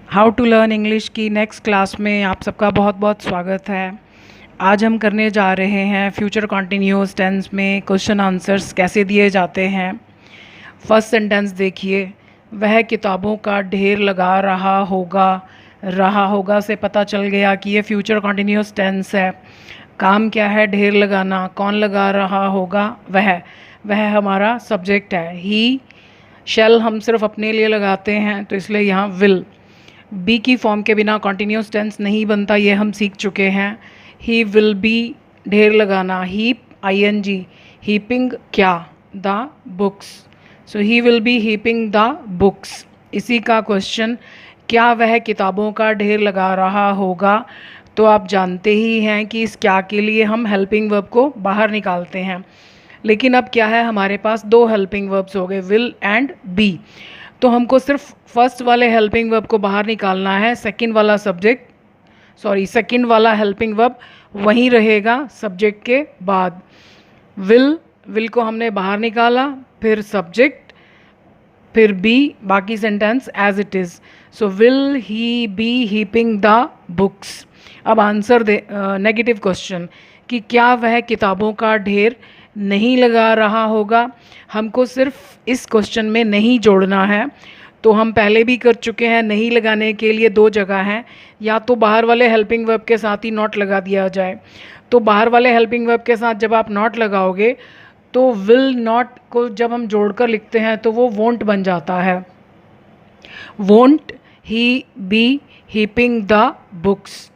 How to learn English की next class में आप सबका बहुत बहुत स्वागत है। आज हम करने जा रहे हैं फ्यूचर कॉन्टिन्यूअस टेंस में क्वेश्चन आंसर्स कैसे दिए जाते हैं। फर्स्ट सेंटेंस देखिए, वह किताबों का ढेर लगा रहा होगा से पता चल गया कि ये फ्यूचर कॉन्टिन्यूअस टेंस है। काम क्या है? ढेर लगाना। कौन लगा रहा होगा? वह हमारा सब्जेक्ट है। ही शेल हम सिर्फ अपने लिए लगाते हैं तो इसलिए यहाँ विल। बी की फॉर्म के बिना कॉन्टिन्यूस टेंस नहीं बनता, ये हम सीख चुके हैं। ही विल बी ढेर लगाना। हीप ING, हीपिंग क्या? The books. So he will be heaping the books. इसी का क्वेश्चन, क्या वह किताबों का ढेर लगा रहा होगा? तो आप जानते ही हैं कि इस क्या के लिए हम हेल्पिंग वर्ब को बाहर निकालते हैं। लेकिन अब क्या है, हमारे पास दो हेल्पिंग वर्ब्स हो गए, विल एंड बी। तो हमको सिर्फ फर्स्ट वाले हेल्पिंग वर्ब को बाहर निकालना है। सेकंड वाला हेल्पिंग वर्ब वहीं रहेगा सब्जेक्ट के बाद। विल को हमने बाहर निकाला, फिर सब्जेक्ट, फिर बी, बाकी sentence as it is. So will he be heaping the books. अब आंसर दे नेगेटिव क्वेश्चन कि क्या वह किताबों का ढेर नहीं लगा रहा होगा। हमको सिर्फ इस क्वेश्चन में नहीं जोड़ना है, तो हम पहले भी कर चुके हैं। नहीं लगाने के लिए दो जगह हैं, या तो बाहर वाले हेल्पिंग वर्ब के साथ ही नॉट लगा दिया जाए। तो बाहर वाले हेल्पिंग वर्ब के साथ जब आप नॉट लगाओगे तो विल नॉट को जब हम जोड़कर लिखते हैं तो वो वोंट बन जाता है। Won't he be heaping the books.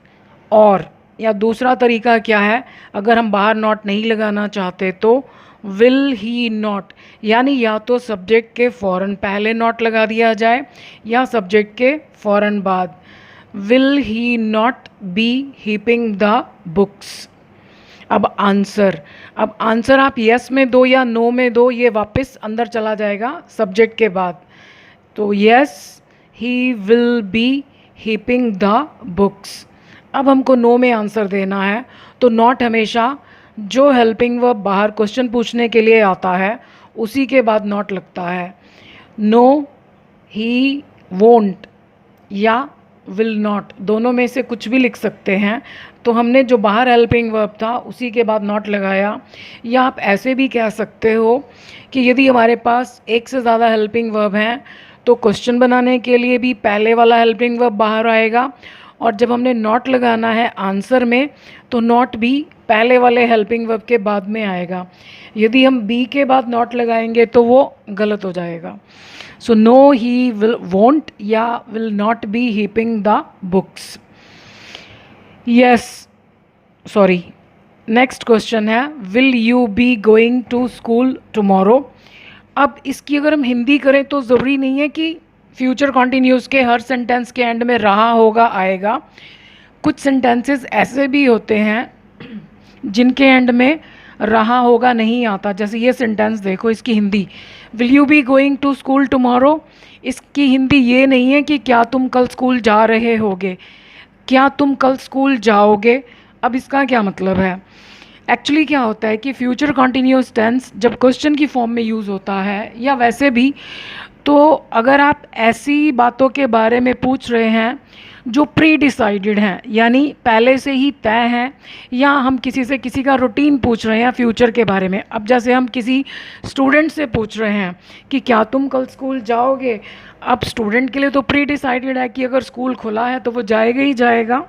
और या दूसरा तरीका क्या है, अगर हम बाहर नॉट नहीं लगाना चाहते तो विल ही नॉट, यानी या तो सब्जेक्ट के फ़ौरन पहले नॉट लगा दिया जाए या सब्जेक्ट के फ़ौरन बाद। Will he not be heaping the books. अब आंसर आप यस में दो या नो में दो, ये वापस अंदर चला जाएगा सब्जेक्ट के बाद। तो yes, he will be heaping the books. अब हमको नो में आंसर देना है, तो नॉट हमेशा जो हेल्पिंग वर्ब बाहर क्वेश्चन पूछने के लिए आता है उसी के बाद नॉट लगता है। नो, ही वोंट या विल नॉट, दोनों में से कुछ भी लिख सकते हैं। तो हमने जो बाहर हेल्पिंग वर्ब था उसी के बाद नॉट लगाया। या आप ऐसे भी कह सकते हो कि यदि हमारे पास एक से ज़्यादा हेल्पिंग वर्ब हैं तो क्वेश्चन बनाने के लिए भी पहले वाला हेल्पिंग वर्ब बाहर आएगा, और जब हमने नॉट लगाना है आंसर में तो नॉट भी पहले वाले हेल्पिंग वर्ब के बाद में आएगा। यदि हम बी के बाद नॉट लगाएंगे तो वो गलत हो जाएगा। So no, he will won't या will not be heaping the books. Next question है, will you be going to school tomorrow. अब इसकी अगर हम हिंदी करें तो ज़रूरी नहीं है कि फ्यूचर कॉन्टिन्यूस के हर सेंटेंस के एंड में रहा होगा आएगा। कुछ सेंटेंसेस ऐसे भी होते हैं जिनके एंड में रहा होगा नहीं आता। जैसे ये सेंटेंस देखो, इसकी Hindi will you be going to school tomorrow. इसकी हिंदी ये नहीं है कि क्या तुम कल स्कूल जा रहे होगे, क्या तुम कल स्कूल जाओगे। अब इसका क्या मतलब है? एक्चुअली क्या होता है कि फ्यूचर कॉन्टिन्यूस टेंस जब क्वेश्चन की फॉर्म में यूज़ होता है या वैसे भी, तो अगर आप ऐसी बातों के बारे में पूछ रहे हैं जो प्री डिसाइडेड हैं, यानी पहले से ही तय हैं, या हम किसी का रूटीन पूछ रहे हैं फ्यूचर के बारे में। अब जैसे हम किसी स्टूडेंट से पूछ रहे हैं कि क्या तुम कल स्कूल जाओगे। अब स्टूडेंट के लिए तो प्री डिसाइडेड है कि अगर स्कूल खुला है तो वो जाएगा ही जाएगा,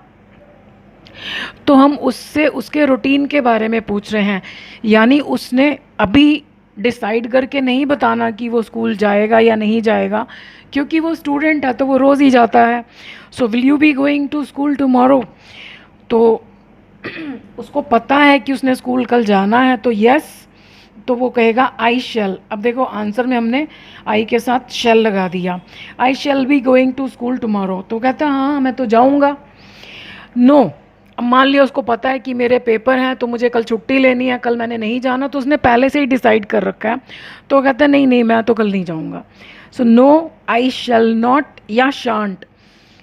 तो हम उससे उसके रूटीन के बारे में पूछ रहे हैं, यानी उसने अभी डिसाइड करके नहीं बताना कि वो स्कूल जाएगा या नहीं जाएगा, क्योंकि वो स्टूडेंट है तो वो रोज़ ही जाता है। So will you be going to school tomorrow, तो उसको पता है कि उसने स्कूल कल जाना है, तो यस, तो वो कहेगा आई शैल। अब देखो आंसर में हमने आई के साथ शैल लगा दिया। I shall be going to school tomorrow, तो कहता है हाँ मैं तो जाऊँगा। नो, अब मान लिया उसको पता है कि मेरे पेपर हैं तो मुझे कल छुट्टी लेनी है, कल मैंने नहीं जाना, तो उसने पहले से ही डिसाइड कर रखा है, तो कहता है नहीं नहीं मैं तो कल नहीं जाऊंगा। So no, I shall not या shan't.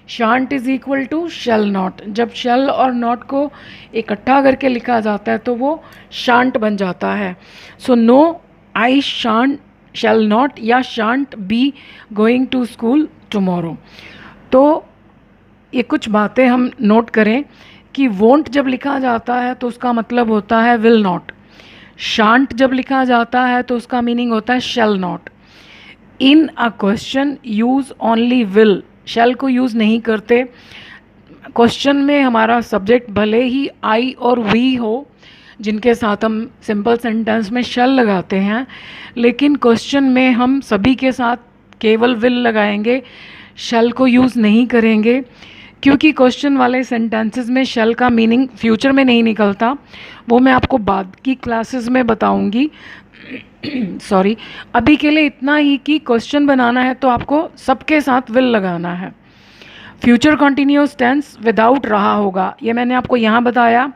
Shan't is equal to shall not. जब शैल और नॉट को इकट्ठा करके लिखा जाता है तो वो शांट बन जाता है। So no, I shan't shall not या shan't be going to school tomorrow. तो ये कुछ बातें हम नोट करें कि वोंट जब लिखा जाता है तो उसका मतलब होता है विल नॉट। शांट जब लिखा जाता है तो उसका मीनिंग होता है shall not. In a question use only will, shall को यूज़ नहीं करते। क्वेश्चन में हमारा सब्जेक्ट भले ही आई और वी हो, जिनके साथ हम सिंपल सेंटेंस में शैल लगाते हैं, लेकिन क्वेश्चन में हम सभी के साथ केवल विल लगाएंगे, शैल को यूज़ नहीं करेंगे, क्योंकि क्वेश्चन वाले सेंटेंसेस में शैल का मीनिंग फ्यूचर में नहीं निकलता। वो मैं आपको बाद की क्लासेस में बताऊंगी। सॉरी, अभी के लिए इतना ही कि क्वेश्चन बनाना है तो आपको सबके साथ विल लगाना है। फ्यूचर कॉन्टिन्यूस टेंस विदाउट रहा होगा, ये मैंने आपको यहाँ बताया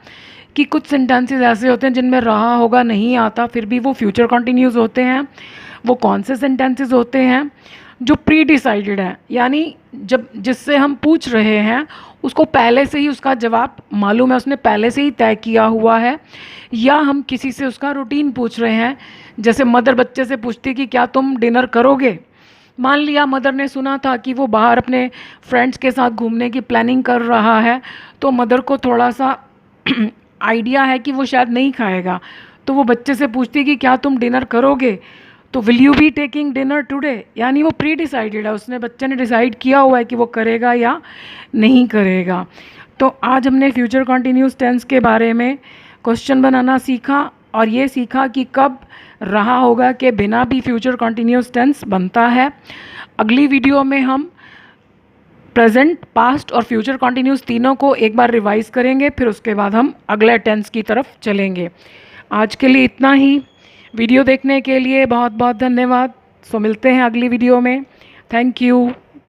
कि कुछ सेंटेंसेस ऐसे होते हैं जिनमें रहा होगा नहीं आता, फिर भी वो फ्यूचर कॉन्टिन्यूस होते हैं। वो कौन से सेंटेंसेस होते हैं? जो प्री डिसाइडेड हैं, यानी जब जिससे हम पूछ रहे हैं उसको पहले से ही उसका जवाब मालूम है, उसने पहले से ही तय किया हुआ है। या हम किसी से उसका रूटीन पूछ रहे हैं, जैसे मदर बच्चे से पूछती है कि क्या तुम डिनर करोगे। मान लिया मदर ने सुना था कि वो बाहर अपने फ्रेंड्स के साथ घूमने की प्लानिंग कर रहा है, तो मदर को थोड़ा सा आइडिया है कि वो शायद नहीं खाएगा, तो वो बच्चे से पूछती है कि क्या तुम डिनर करोगे, तो will you be taking dinner today, यानी वो प्री डिसाइडेड है, उसने बच्चे ने डिसाइड किया हुआ है कि वो करेगा या नहीं करेगा। तो आज हमने फ्यूचर कॉन्टिन्यूस टेंस के बारे में क्वेश्चन बनाना सीखा, और ये सीखा कि कब रहा होगा के बिना भी फ्यूचर कॉन्टिन्यूस टेंस बनता है। अगली वीडियो में हम प्रेजेंट, पास्ट और फ्यूचर कॉन्टिन्यूस तीनों को एक बार रिवाइज करेंगे, फिर उसके बाद हम अगले टेंस की तरफ चलेंगे। आज के लिए इतना ही। वीडियो देखने के लिए बहुत बहुत धन्यवाद। सो मिलते हैं अगली वीडियो में। Thank you.